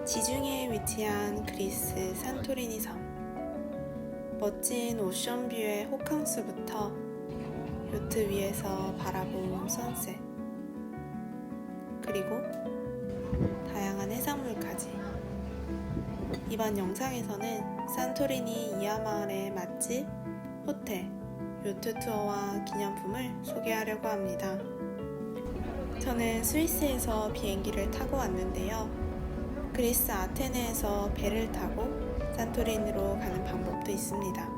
지중해에 위치한 그리스 산토리니 섬. 멋진 오션뷰의 호캉스부터 요트 위에서 바라본 선셋, 그리고 다양한 해산물까지. 이번 영상에서는 산토리니 이하 마을의 맛집, 호텔, 요트 투어와 기념품을 소개하려고 합니다. 저는 스위스에서 비행기를 타고 왔는데요. 그리스 아테네에서 배를 타고 산토리니로 가는 방법도 있습니다.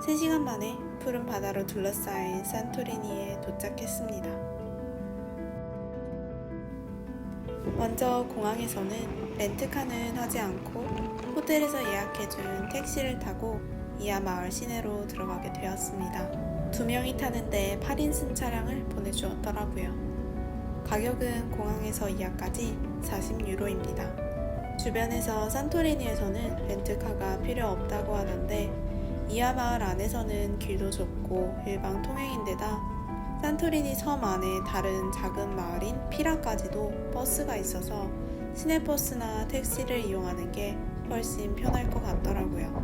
3시간 만에 푸른 바다로 둘러싸인 산토리니에 도착했습니다. 먼저 공항에서는 렌트카는 하지 않고 호텔에서 예약해준 택시를 타고 이하 마을 시내로 들어가게 되었습니다. 2명이 타는데 8인승 차량을 보내주었더라고요. 가격은 공항에서 이하까지 40유로입니다. 주변에서 산토리니에서는 렌트카가 필요 없다고 하던데 이하 마을 안에서는 길도 좁고 일방 통행인데다 산토리니 섬 안에 다른 작은 마을인 피라까지도 버스가 있어서 시내버스나 택시를 이용하는 게 훨씬 편할 것 같더라고요.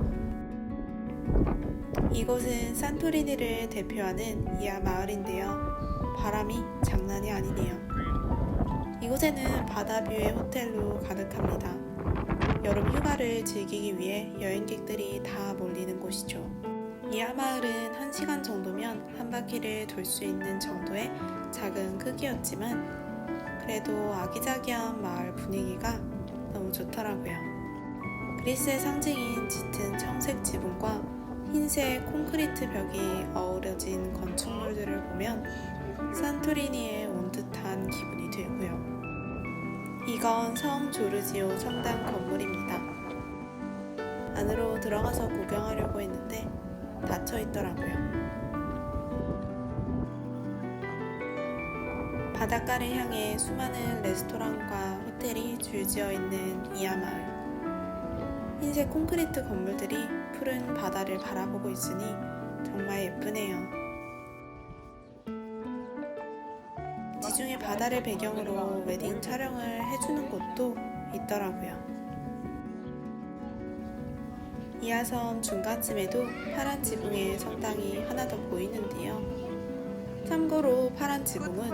이곳은 산토리니를 대표하는 이하 마을인데요. 바람이 장난이 아니네요. 이곳에는 바다뷰의 호텔로 가득합니다. 여름 휴가를 즐기기 위해 여행객들이 다 몰리는 곳이죠. 이하 마을은 1시간 정도면 한 바퀴를 돌 수 있는 정도의 작은 크기였지만 그래도 아기자기한 마을 분위기가 너무 좋더라고요. 그리스의 상징인 짙은 청색 지붕과 흰색 콘크리트 벽이 어우러진 건축물들을 보면 산토리니에 온 듯한 기분이 들고요. 이건 성 조르지오 성당 건물입니다. 안으로 들어가서 구경하려고 했는데 닫혀 있더라고요. 바닷가를 향해 수많은 레스토랑과 호텔이 줄지어 있는 이하 마을. 흰색 콘크리트 건물들이 푸른 바다를 바라보고 있으니 정말 예쁘네요. 지중해 바다를 배경으로 웨딩 촬영을 해주는 곳도 있더라고요. 이하섬 중간쯤에도 파란 지붕의 성당이 하나 더 보이는데요. 참고로 파란 지붕은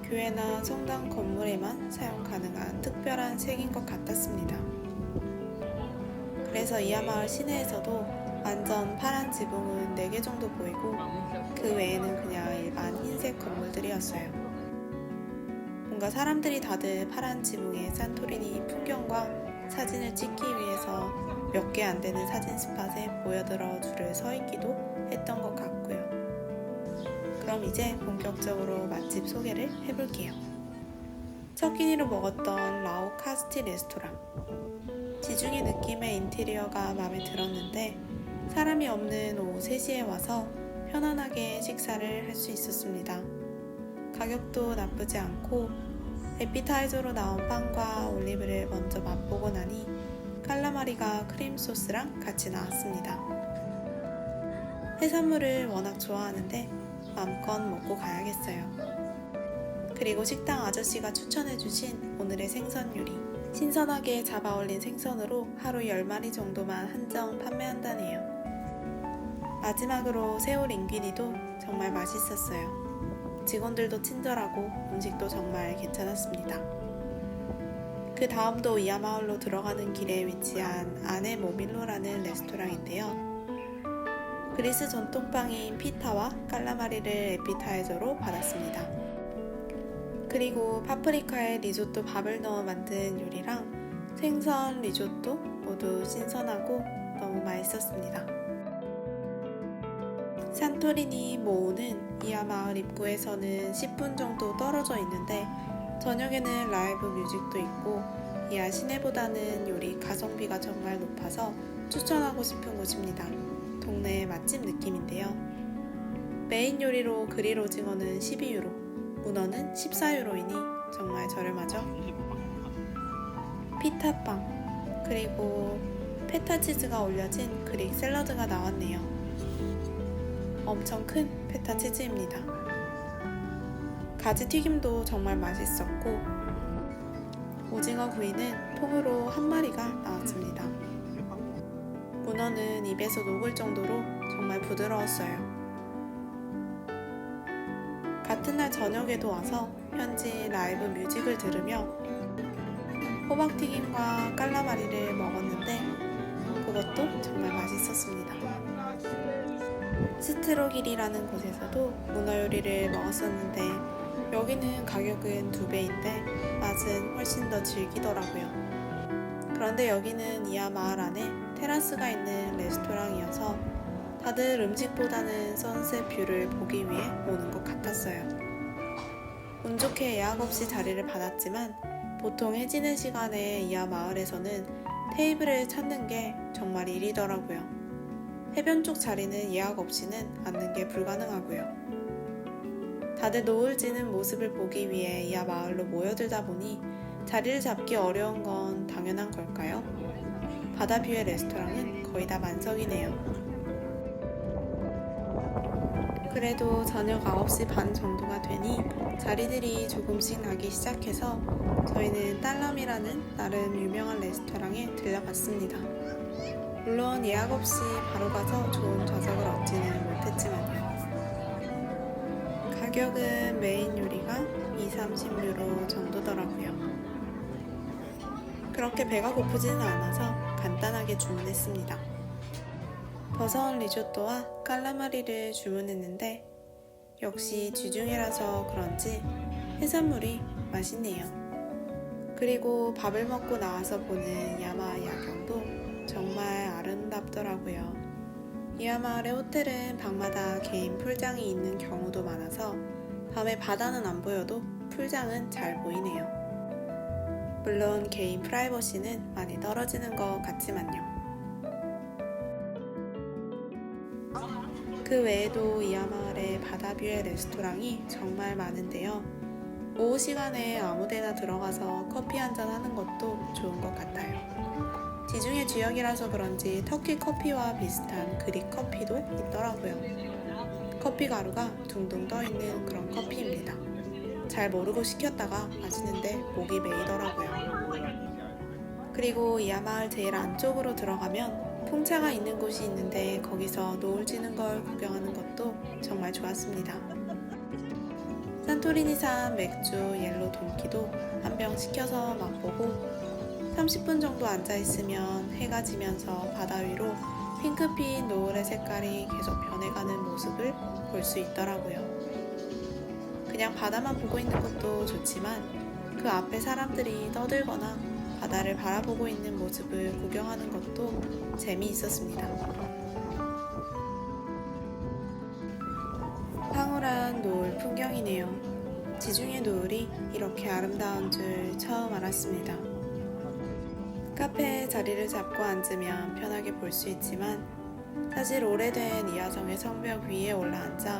교회나 성당 건물에만 사용 가능한 특별한 색인 것 같았습니다. 그래서 이하 마을 시내에서도 완전 파란 지붕은 4개 정도 보이고 그 외에는 그냥 일반 흰색 건물들이었어요. 뭔가 사람들이 다들 파란 지붕의 산토리니 풍경과 사진을 찍기 위해서 몇 개 안 되는 사진 스팟에 모여들어 줄을 서 있기도 했던 것 같고요. 그럼 이제 본격적으로 맛집 소개를 해볼게요. 첫 끼니로 먹었던 라오 카스티 레스토랑. 지중해 느낌의 인테리어가 마음에 들었는데 사람이 없는 오후 3시에 와서 편안하게 식사를 할 수 있었습니다. 가격도 나쁘지 않고 에피타이저로 나온 빵과 올리브를 먼저 맛보고 나니 칼라마리가 크림 소스랑 같이 나왔습니다. 해산물을 워낙 좋아하는데 마음껏 먹고 가야겠어요. 그리고 식당 아저씨가 추천해주신 오늘의 생선 요리. 신선하게 잡아 올린 생선으로 하루 10마리 정도만 한정 판매한다네요. 마지막으로 새우 링귀니도 정말 맛있었어요. 직원들도 친절하고 음식도 정말 괜찮았습니다. 그 다음도 이하 마을로 들어가는 길에 위치한 아네 모밀로라는 레스토랑인데요. 그리스 전통빵인 피타와 깔라마리를 에피타이저로 받았습니다. 그리고 파프리카에 리조또 밥을 넣어 만든 요리랑 생선 리조또 모두 신선하고 너무 맛있었습니다. 산토리니 모오는 이하 마을 입구에서는 10분 정도 떨어져 있는데 저녁에는 라이브 뮤직도 있고 이하 시내보다는 요리 가성비가 정말 높아서 추천하고 싶은 곳입니다. 동네 맛집 느낌인데요. 메인 요리로 그릴 오징어는 12유로, 문어는 14유로이니 정말 저렴하죠? 피타빵, 그리고 페타 치즈가 올려진 그릭 샐러드가 나왔네요. 엄청 큰 페타 치즈입니다. 가지 튀김도 정말 맛있었고 오징어 구이는 통으로 한 마리가 나왔습니다. 문어는 입에서 녹을 정도로 정말 부드러웠어요. 같은 날 저녁에도 와서 현지 라이브 뮤직을 들으며 호박튀김과 깔라마리를 먹었는데 그것도 정말 맛있었습니다. 스트로길이라는 곳에서도 문어 요리를 먹었었는데 여기는 가격은 2배인데 맛은 훨씬 더 즐기더라고요. 그런데 여기는 이하 마을 안에 테라스가 있는 레스토랑이어서 다들 음식보다는 선셋 뷰를 보기 위해 오는 것 같았어요. 운 좋게 예약 없이 자리를 받았지만 보통 해지는 시간에 이하 마을에서는 테이블을 찾는 게 정말 일이더라고요. 해변 쪽 자리는 예약 없이는 앉는 게 불가능하고요. 다들 노을 지는 모습을 보기 위해 이하 마을로 모여들다 보니 자리를 잡기 어려운 건 당연한 걸까요? 바다뷰의 레스토랑은 거의 다 만석이네요. 그래도 저녁 9시 반 정도가 되니 자리들이 조금씩 나기 시작해서 저희는 딸람이라는 나름 유명한 레스토랑에 들려갔습니다. 물론 예약 없이 바로 가서 좋은 좌석을 얻지는 못했지만요. 가격은 메인 요리가 2-30유로 정도더라고요. 그렇게 배가 고프지는 않아서 간단하게 주문했습니다. 버섯 리조또와 깔라마리를 주문했는데 역시 지중해라서 그런지 해산물이 맛있네요. 그리고 밥을 먹고 나와서 보는 야마 야경도 정말 아름답더라고요. 이하마을의 호텔은 방마다 개인 풀장이 있는 경우도 많아서 밤에 바다는 안 보여도 풀장은 잘 보이네요. 물론 개인 프라이버시는 많이 떨어지는 것 같지만요. 그 외에도 이하마을의 바다뷰의 레스토랑이 정말 많은데요. 오후 시간에 아무데나 들어가서 커피 한잔 하는 것도 좋은 것 같아요. 지중해 지역이라서 그런지 터키 커피와 비슷한 그릭 커피도 있더라고요. 커피 가루가 둥둥 떠있는 그런 커피입니다. 잘 모르고 시켰다가 마시는데 목이 메이더라고요. 그리고 이하마을 제일 안쪽으로 들어가면 풍차가 있는 곳이 있는데 거기서 노을 지는 걸 구경하는 것도 정말 좋았습니다. 산토리니산 맥주 옐로 돈키도 한 병 시켜서 맛보고 30분 정도 앉아있으면 해가 지면서 바다 위로 핑크빛 노을의 색깔이 계속 변해가는 모습을 볼 수 있더라고요. 그냥 바다만 보고 있는 것도 좋지만 그 앞에 사람들이 떠들거나 바다를 바라보고 있는 모습을 구경하는 것도 재미있었습니다. 황홀한 노을 풍경이네요. 지중해 노을이 이렇게 아름다운 줄 처음 알았습니다. 카페에 자리를 잡고 앉으면 편하게 볼 수 있지만 사실 오래된 이하성의 성벽 위에 올라앉아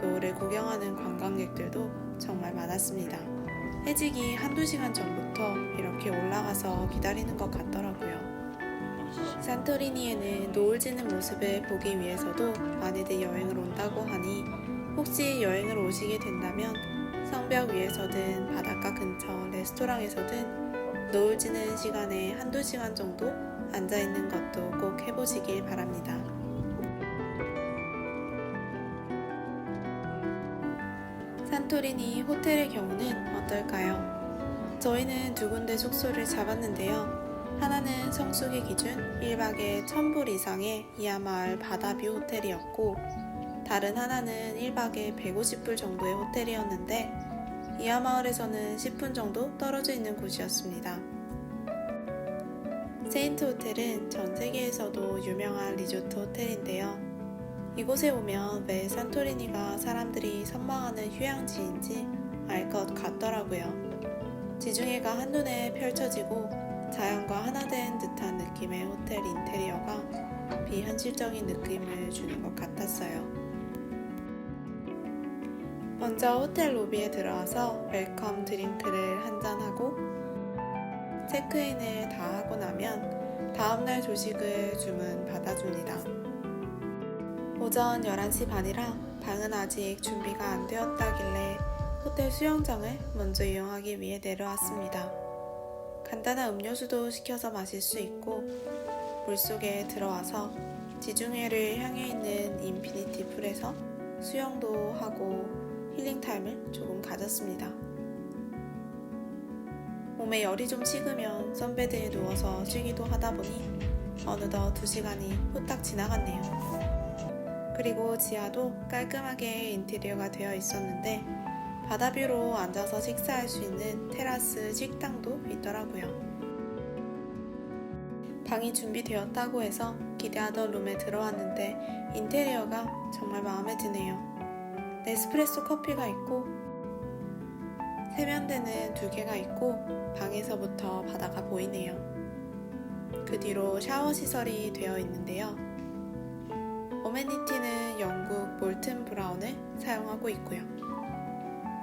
노을을 구경하는 관광객들도 정말 많았습니다. 해지기 1-2시간 전부터 이렇게 올라가서 기다리는 것 같더라고요. 산토리니에는 노을 지는 모습을 보기 위해서도 많이들 여행을 온다고 하니 혹시 여행을 오시게 된다면 성벽 위에서든 바닷가 근처 레스토랑에서든 노을 지는 시간에 1-2시간 정도 앉아있는 것도 꼭 해보시길 바랍니다. 산토리니 호텔의 경우는 어떨까요? 저희는 2군데 숙소를 잡았는데요. 하나는 성수기 기준 1박에 1,000불 이상의 이하마을 바다뷰 호텔이었고 다른 하나는 1박에 150불 정도의 호텔이었는데 이하마을에서는 10분 정도 떨어져 있는 곳이었습니다. 세인트 호텔은 전 세계에서도 유명한 리조트 호텔인데요. 이곳에 오면 왜 산토리니가 사람들이 선망하는 휴양지인지 알 것 같더라고요. 지중해가 한눈에 펼쳐지고 자연과 하나 된 듯한 느낌의 호텔 인테리어가 비현실적인 느낌을 주는 것 같았어요. 먼저 호텔 로비에 들어와서 웰컴 드링크를 한잔하고 체크인을 다 하고 나면 다음날 조식을 주문 받아줍니다. 오전 11시 반이라 방은 아직 준비가 안 되었다길래 호텔 수영장을 먼저 이용하기 위해 내려왔습니다. 간단한 음료수도 시켜서 마실 수 있고 물속에 들어와서 지중해를 향해 있는 인피니티 풀에서 수영도 하고 힐링 타임을 조금 가졌습니다. 몸에 열이 좀 식으면 선베드에 누워서 쉬기도 하다 보니 어느덧 2시간이 후딱 지나갔네요. 그리고 지하도 깔끔하게 인테리어가 되어 있었는데 바다뷰로 앉아서 식사할 수 있는 테라스 식당도 있더라고요. 방이 준비되었다고 해서 기대하던 룸에 들어왔는데 인테리어가 정말 마음에 드네요. 네스프레소 커피가 있고 세면대는 2개가 있고 방에서부터 바다가 보이네요. 그 뒤로 샤워 시설이 되어 있는데요. 어메니티는 영국 몰튼 브라운을 사용하고 있고요.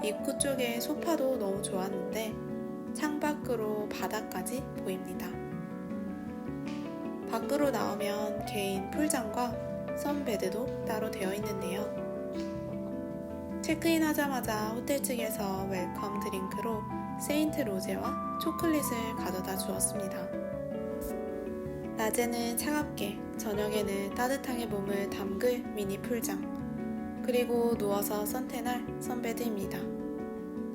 입구 쪽에 소파도 너무 좋았는데 창밖으로 바다까지 보입니다. 밖으로 나오면 개인 풀장과 선베드도 따로 되어 있는데요. 체크인 하자마자 호텔 측에서 웰컴 드링크로 세인트 로제와 초콜릿을 가져다 주었습니다. 낮에는 차갑게, 저녁에는 따뜻하게 몸을 담글 미니 풀장, 그리고 누워서 선탠할 선베드입니다.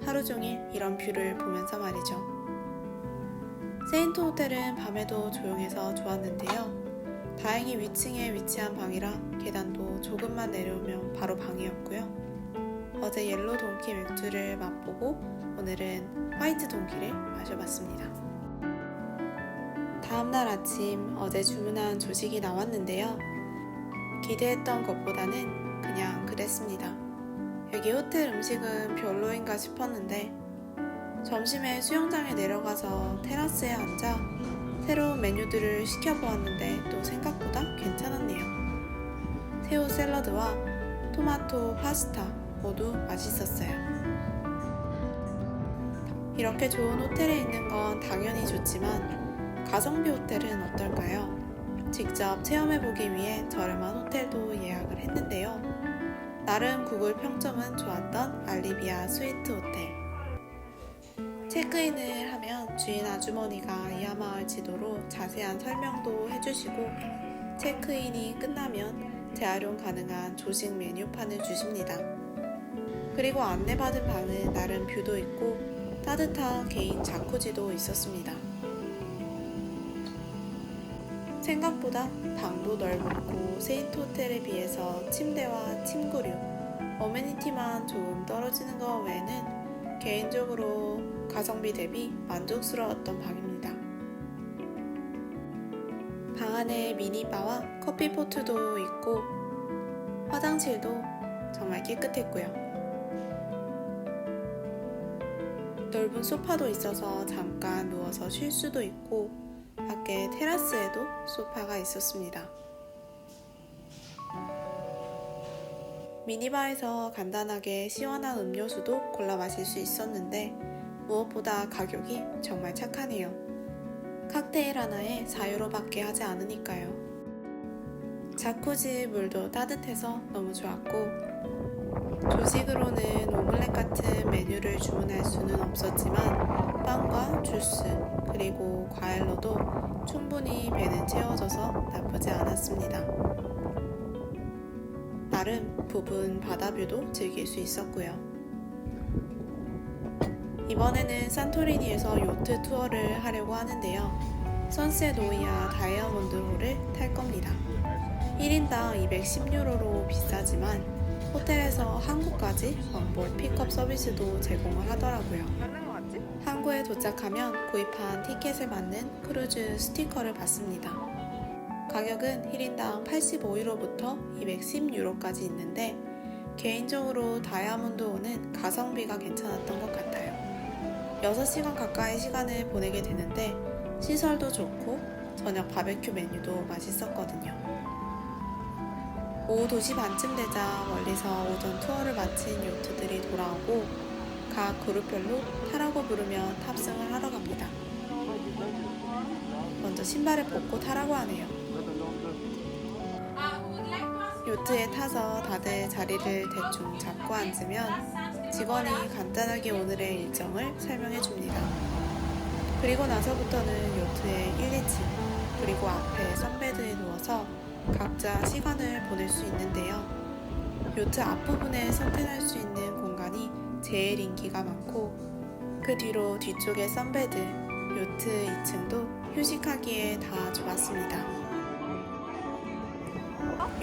하루 종일 이런 뷰를 보면서 말이죠. 세인트 호텔은 밤에도 조용해서 좋았는데요. 다행히 위층에 위치한 방이라 계단도 조금만 내려오면 바로 방이었고요. 어제 옐로 동키 맥주를 맛보고 오늘은 화이트 동키를 마셔봤습니다. 다음날 아침 어제 주문한 조식이 나왔는데요. 기대했던 것보다는 그냥 그랬습니다. 여기 호텔 음식은 별로인가 싶었는데 점심에 수영장에 내려가서 테라스에 앉아 새로운 메뉴들을 시켜보았는데 또 생각보다 괜찮았네요. 새우 샐러드와 토마토 파스타 모두 맛있었어요. 이렇게 좋은 호텔에 있는 건 당연히 좋지만 가성비 호텔은 어떨까요? 직접 체험해보기 위해 저렴한 호텔도 예약을 했는데요. 나름 구글 평점은 좋았던 알리비아 스위트 호텔. 체크인을 하면 주인 아주머니가 이하마을 지도로 자세한 설명도 해주시고 체크인이 끝나면 재활용 가능한 조식 메뉴판을 주십니다. 그리고 안내받은 방은 나름 뷰도 있고 따뜻한 개인 자쿠지도 있었습니다. 생각보다 방도 넓고 세인트 호텔에 비해서 침대와 침구류, 어메니티만 조금 떨어지는 것 외에는 개인적으로 가성비 대비 만족스러웠던 방입니다. 방 안에 미니바와 커피포트도 있고 화장실도 정말 깨끗했고요. 넓은 소파도 있어서 잠깐 누워서 쉴 수도 있고 밖에 테라스에도 소파가 있었습니다. 미니바에서 간단하게 시원한 음료수도 골라 마실 수 있었는데 무엇보다 가격이 정말 착하네요. 칵테일 하나에 4유로밖에 하지 않으니까요. 자쿠지 물도 따뜻해서 너무 좋았고 조식으로는 오믈렛 같은 메뉴를 주문할 수는 없었지만 빵과 주스 그리고 과일로도 충분히 배는 채워져서 나쁘지 않았습니다. 나름 부분 바다뷰도 즐길 수 있었고요. 이번에는 산토리니에서 요트 투어를 하려고 하는데요. 선셋 오이아 다이아몬드 홀을 탈 겁니다. 1인당 210유로로 비싸지만 호텔에서 항구까지 원볼 픽업 서비스도 제공을 하더라고요. 항구에 도착하면 구입한 티켓에 맞는 크루즈 스티커를 받습니다. 가격은 1인당 85유로부터 210유로까지 있는데 개인적으로 다이아몬드호는 가성비가 괜찮았던 것 같아요. 6시간 가까이 시간을 보내게 되는데 시설도 좋고 저녁 바베큐 메뉴도 맛있었거든요. 오후 2시 반쯤 되자 멀리서 오전 투어를 마친 요트들이 돌아오고 각 그룹별로 타라고 부르면 탑승을 하러 갑니다. 먼저 신발을 벗고 타라고 하네요. 요트에 타서 다들 자리를 대충 잡고 앉으면 직원이 간단하게 오늘의 일정을 설명해 줍니다. 그리고 나서부터는 요트의 1, 2층, 그리고 앞에 선베드에 누워서 각자 시간을 보낼 수 있는데요. 요트 앞부분에 선택할 수 있는 공간이 제일 인기가 많고, 그 뒤로 뒤쪽의 선베드, 요트 2층도 휴식하기에 다 좋았습니다.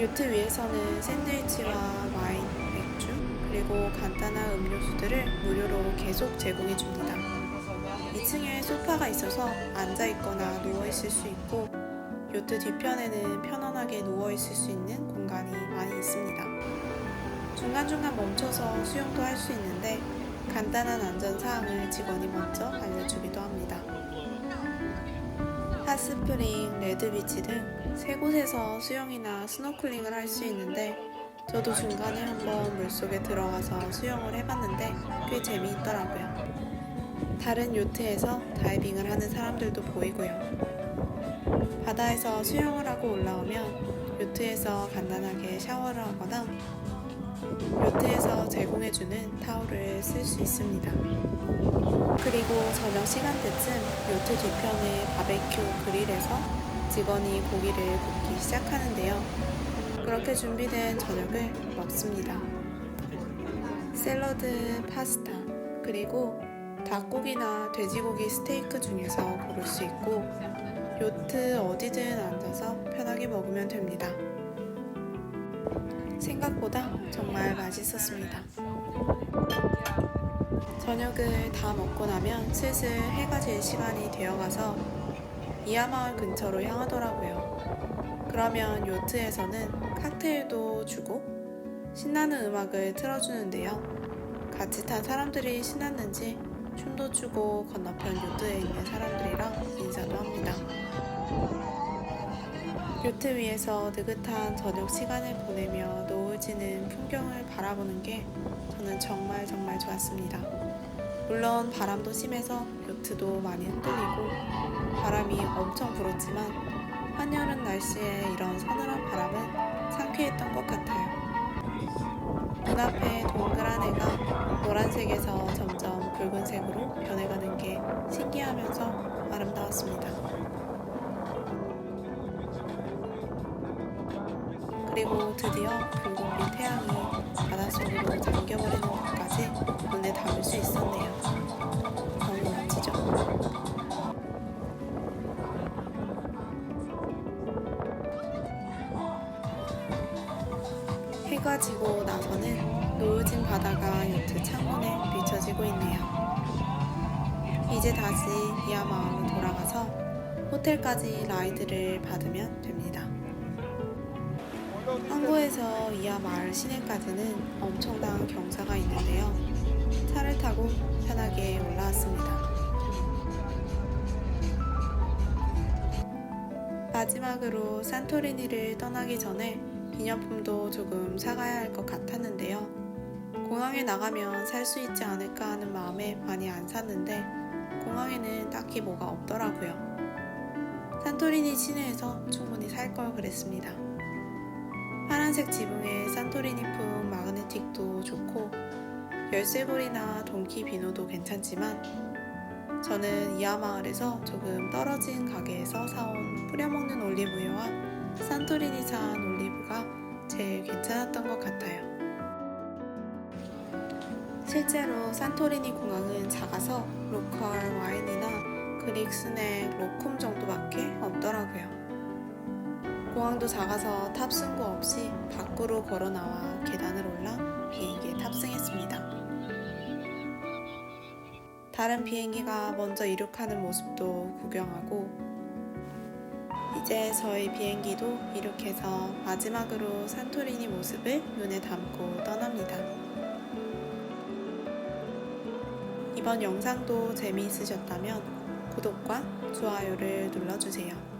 요트 위에서는 샌드위치와 와인, 맥주, 그리고 간단한 음료수들을 무료로 계속 제공해 줍니다. 2층에 소파가 있어서 앉아있거나 누워있을 수 있고, 요트 뒤편에는 편안하게 누워있을 수 있는 공간이 많이 있습니다. 중간중간 멈춰서 수영도 할 수 있는데, 간단한 안전사항을 직원이 먼저 알려주기도 합니다. 핫스프링, 레드비치 등 세 곳에서 수영이나 스노클링을 할 수 있는데, 저도 중간에 한번 물속에 들어가서 수영을 해봤는데 꽤 재미있더라고요. 다른 요트에서 다이빙을 하는 사람들도 보이고요. 바다에서 수영을 하고 올라오면 요트에서 간단하게 샤워를 하거나 요트에서 제공해주는 타올을 쓸 수 있습니다. 그리고 저녁 시간대쯤 요트 뒤편의 바베큐 그릴에서 직원이 고기를 굽기 시작하는데요. 그렇게 준비된 저녁을 먹습니다. 샐러드, 파스타, 그리고 닭고기나 돼지고기 스테이크 중에서 고를 수 있고, 요트 어디든 앉아서 편하게 먹으면 됩니다. 생각보다 정말 맛있었습니다. 저녁을 다 먹고 나면 슬슬 해가 질 시간이 되어가서 이하마을 근처로 향하더라고요. 그러면 요트에서는 칵테일도 주고 신나는 음악을 틀어주는데요. 같이 탄 사람들이 신났는지 춤도 추고 건너편 요트에 있는 사람들이랑 인사도 합니다. 요트 위에서 느긋한 저녁 시간을 보내며 노을 지는 풍경을 바라보는 게 저는 정말 좋았습니다. 물론 바람도 심해서 요트도 많이 흔들리고 바람이 엄청 불었지만 한여름 날씨에 이런 서늘한 바람은 상쾌했던 것 같아요. 눈앞에 동그란 해가 노란색에서 점점 붉은색으로 변해가는 게 신기하면서 아름다웠습니다. 그리고 드디어 붉은빛 태양이 바닷속으로 잠겨버리는 것까지 눈에 담을 수 있었네요. 너무 멋지죠? 해가 지고 나서는 노을진 바다가 요트 창문에 비춰지고 있네요. 이제 다시 이하마을로 돌아가서 호텔까지 라이드를 받으면 됩니다. 항구에서 이하마을 시내까지는 엄청난 경사가 있는데요. 차를 타고 편하게 올라왔습니다. 마지막으로 산토리니를 떠나기 전에 기념품도 조금 사가야 할 것 같았는데요. 공항에 나가면 살 수 있지 않을까 하는 마음에 많이 안 샀는데 공항에는 딱히 뭐가 없더라고요. 산토리니 시내에서 충분히 살 걸 그랬습니다. 파란색 지붕에 산토리니풍 마그네틱도 좋고 열쇠고리나 돈키 비노도 괜찮지만 저는 이하마을에서 조금 떨어진 가게에서 사온 뿌려먹는 올리브유와 산토리니산 올리브가 제일 괜찮았던 것 같아요. 실제로 산토리니 공항은 작아서 로컬 와인이나 그릭 스낵, 로콤 정도밖에 없더라고요. 공항도 작아서 탑승구 없이 밖으로 걸어 나와 계단을 올라 비행기에 탑승했습니다. 다른 비행기가 먼저 이륙하는 모습도 구경하고 이제 저희 비행기도 이륙해서 마지막으로 산토리니 모습을 눈에 담고 떠납니다. 이번 영상도 재미있으셨다면 구독과 좋아요를 눌러주세요.